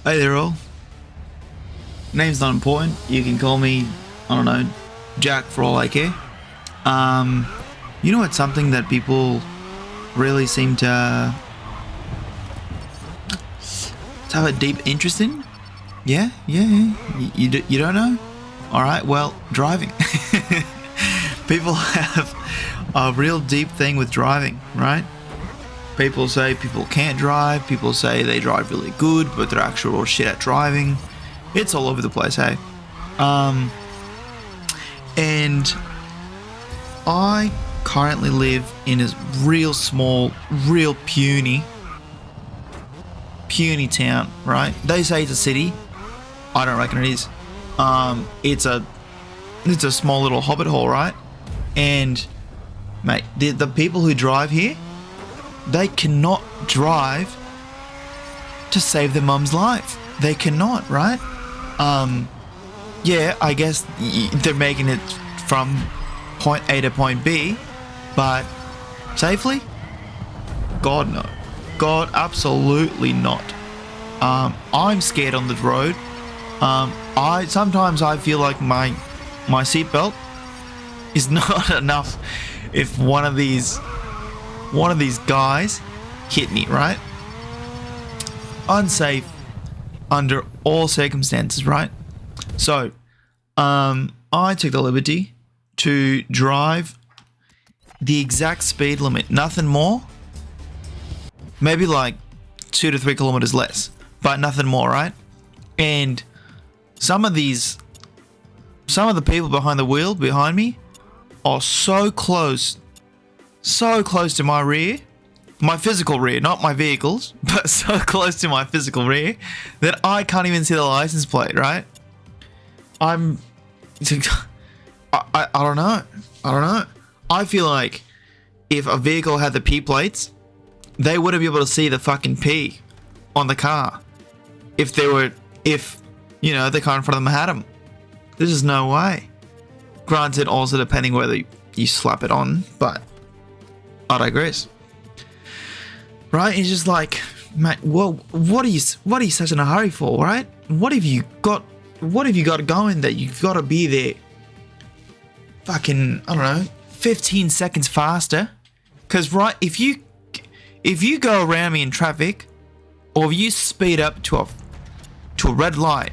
Hey there all. Name's not important. You can call me, I don't know, Jack for all I care. You know it's something that people really seem to have a deep interest in? Yeah. You don't know? Alright, well, driving. People have a real deep thing with driving, right? People say people can't drive, people say they drive really good, but they're actual shit at driving. It's all over the place, hey? And I currently live in a real small, real puny town, right? They say it's a city. I don't reckon it is. It's a small little hobbit hole, right? And mate, the people who drive here, they cannot drive to save their mum's life. They cannot, right? Yeah, I guess they're making it from point A to point B, but safely? God, no. God, absolutely not. I'm scared on the road. Sometimes I feel like my seatbelt is not enough if one of these guys hit me, right? Unsafe under all circumstances, right? So, I took the liberty to drive the exact speed limit, nothing more. Maybe like 2 to 3 kilometers less, but nothing more, right? And some of the people behind the wheel behind me are so close to my rear, my physical rear, not my vehicles, but so close to my physical rear that I can't even see the license plate, right? I don't know. I feel like if a vehicle had the P plates, they wouldn't be able to see the fucking P on the car. If the car in front of them had them. There's just no way. Granted, also depending whether you slap it on, but I digress. Right? It's just like, mate, well, what are you such in a hurry for, right? What have you got going that you've got to be there fucking, I don't know, 15 seconds faster? Because, right, if you go around me in traffic, or if you speed up to a red light,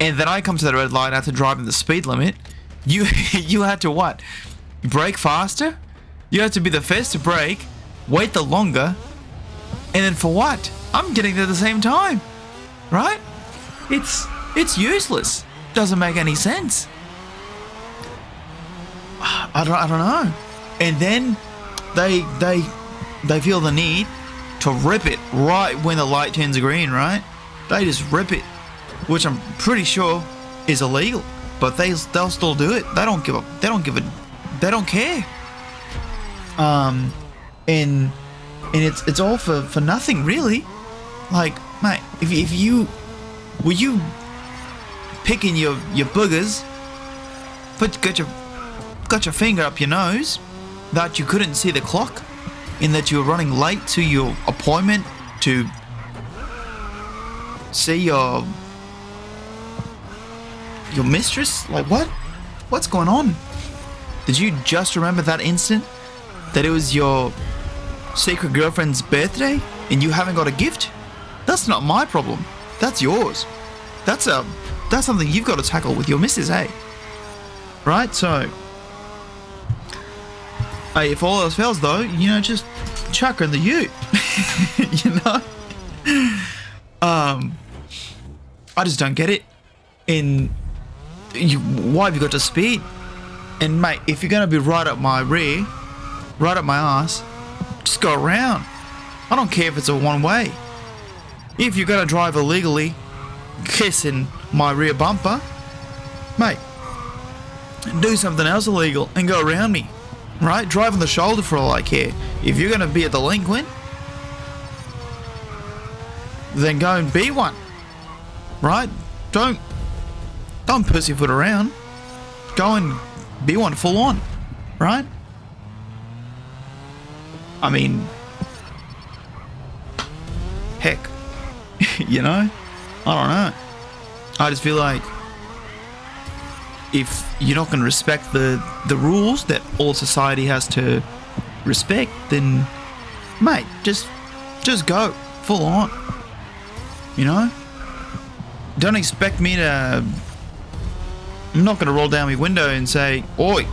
and then I come to the red light after driving the speed limit, you had to what? Brake faster? You have to be the first to brake, wait the longer, and then for what? I'm getting there at the same time, right? It's useless. Doesn't make any sense. I don't know. And then they feel the need to rip it right when the light turns green, right? They just rip it, which I'm pretty sure is illegal, but they'll still do it. They don't care. And it's all for nothing, really. Like, mate, if you were you picking your boogers, got your finger up your nose that you couldn't see the clock, and that you were running late to your appointment to see your mistress? Like, what's going on? Did you just remember that instant that it was your secret girlfriend's birthday and you haven't got a gift? That's not my problem. That's yours. That's something you've got to tackle with your missus, hey? Right? So, hey, if all else fails though, just chuck her in the ute. I just don't get it. Why have you got to speed? And mate, if you're gonna be right up my rear, right up my ass, just go around. I don't care if it's a one way. If you're gonna drive illegally, kissing my rear bumper, mate, do something else illegal and go around me, right? Drive on the shoulder for all I care. If you're gonna be a delinquent, then go and be one, right? Don't pussyfoot around. Go and be one full on, right? I mean, heck, You know? I don't know. I just feel like if you're not going to respect the rules that all society has to respect, then, mate, just go full on. You know? Don't expect me to... I'm not going to roll down my window and say, "Oi,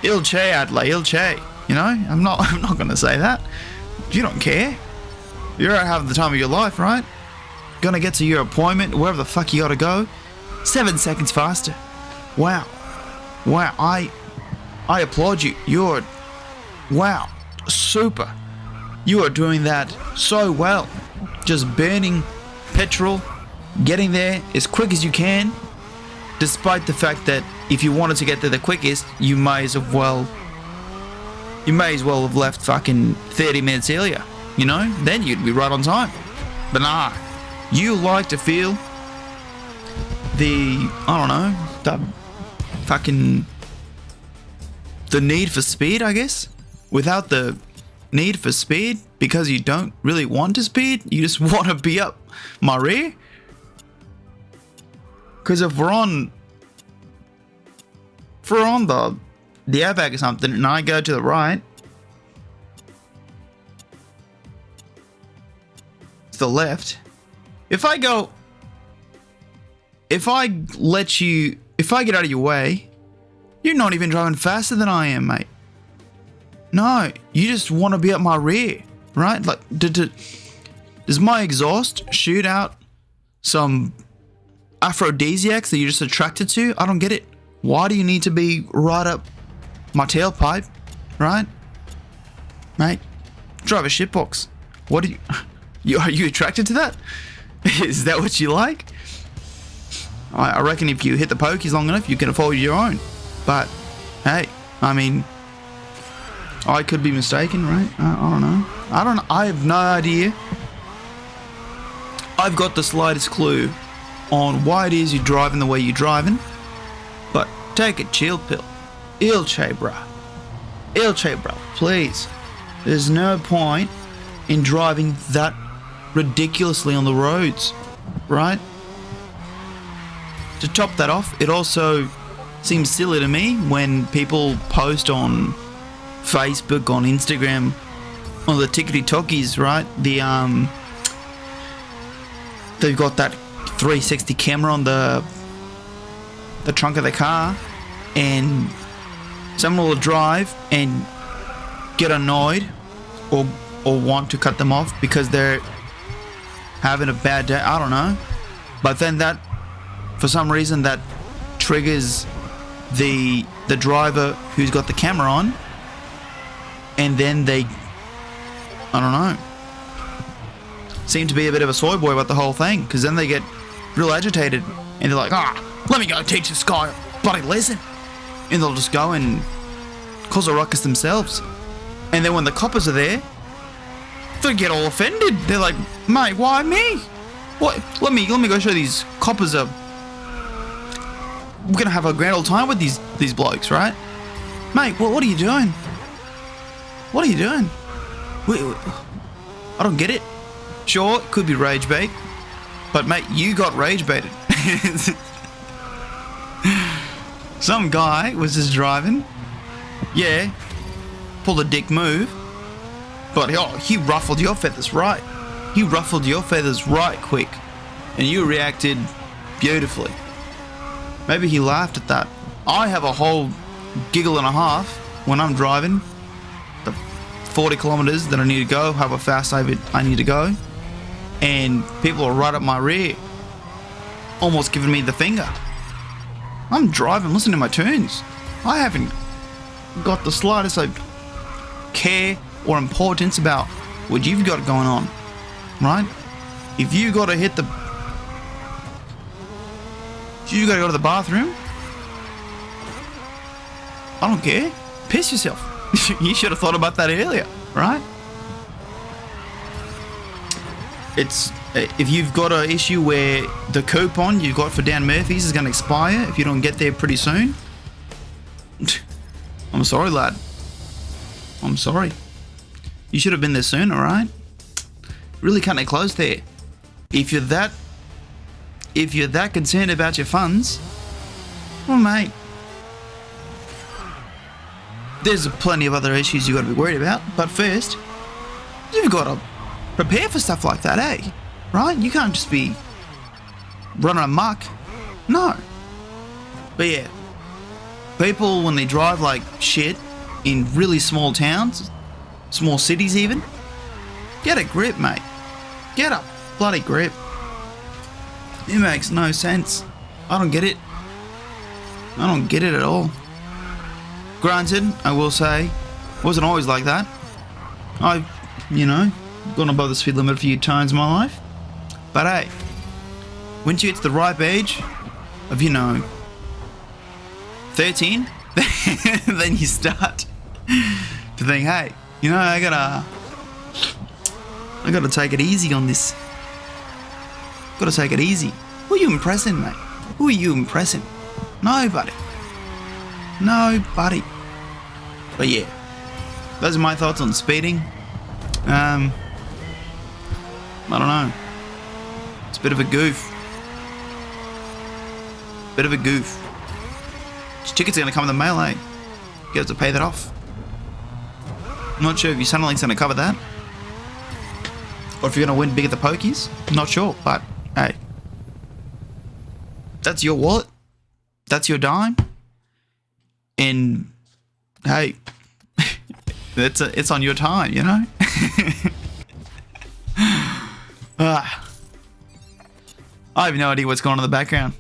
il che, Adlai, il che." You know? I'm not going to say that. You don't care. You're out having the time of your life, right? Gonna get to your appointment, wherever the fuck you gotta go, 7 seconds faster. Wow. I applaud you. Wow. Super. You are doing that so well. Just burning petrol, getting there as quick as you can, despite the fact that if you wanted to get there the quickest, you may as well have left fucking 30 minutes earlier. You know? Then you'd be right on time. But nah. You like to feel the need for speed, I guess. Without the need for speed, because you don't really want to speed, you just want to be up my rear. Because if we're on the airbag or something, and I go to the right, to the left, if I get out of your way, you're not even driving faster than I am, mate. No, you just want to be at my rear, right? Like, does my exhaust shoot out some aphrodisiacs that you're just attracted to? I don't get it. Why do you need to be right up my tailpipe, right? Mate, drive a shitbox. What are you attracted to that? Is that what you like? I reckon if you hit the pokies long enough, you can afford your own. But, hey, I mean, I could be mistaken, right? I don't know. I have no idea. I've got the slightest clue on why it is you're driving the way you're driving. But take a chill pill. Il che, bruh. Il che, bruh. Please. There's no point in driving that ridiculously on the roads, right? To top that off, it also seems silly to me when people post on Facebook, on Instagram, on the tickety-talkies, right? They've got that 360 camera on the trunk of the car, and someone will drive and get annoyed or want to cut them off because they're having a bad day. I don't know. But then that, for some reason, that triggers the driver who's got the camera on, and then they, I don't know, seem to be a bit of a soy boy about the whole thing, because then they get real agitated and they're like, let me go teach this guy a bloody lesson. And they'll just go and cause a ruckus themselves. And then when the coppers are there, they get all offended. They're like, mate, why me? What? Let me go show these coppers we're gonna have a grand old time with these blokes, right? Mate, what are you doing? What are you doing? I don't get it. Sure, it could be rage bait, but mate, you got rage baited. Some guy was just driving, yeah, pulled a dick move, but he ruffled your feathers right. He ruffled your feathers right quick, and you reacted beautifully. Maybe he laughed at that. I have a whole giggle and a half when I'm driving the 40 kilometers that I need to go, however fast I need to go, and people are right up my rear, almost giving me the finger. I'm driving, listening to my tunes. I haven't got the slightest care or importance about what you've got going on, right? If you got to go to the bathroom, I don't care. Piss yourself. You should have thought about that earlier, right? It's if you've got an issue where the coupon you've got for Dan Murphy's is going to expire if you don't get there pretty soon, I'm sorry, lad. I'm sorry. You should have been there sooner, right? Really cutting it close there. If you're that concerned about your funds, well, mate, there's plenty of other issues you got to be worried about. But first, you've got to prepare for stuff like that, eh? Right? You can't just be running amok. No. But yeah, people, when they drive like shit in really small towns, small cities even, get a grip, mate. Get a bloody grip. It makes no sense. I don't get it. I don't get it at all. Granted, I will say, it wasn't always like that. I've, gone above the speed limit a few times in my life. But hey, once you get to the ripe age of, 13, then you start to think, hey, I gotta take it easy on this. Gotta take it easy. Who are you impressing, mate? Who are you impressing? Nobody. But yeah, those are my thoughts on speeding. I don't know. It's a bit of a goof. Your tickets are going to come in the mail, eh? You have to pay that off. I'm not sure if your Centrelink's going to cover that, or if you're going to win big at the pokies. I'm not sure, but hey, that's your wallet. That's your dime. And hey, it's on your time, I have no idea what's going on in the background.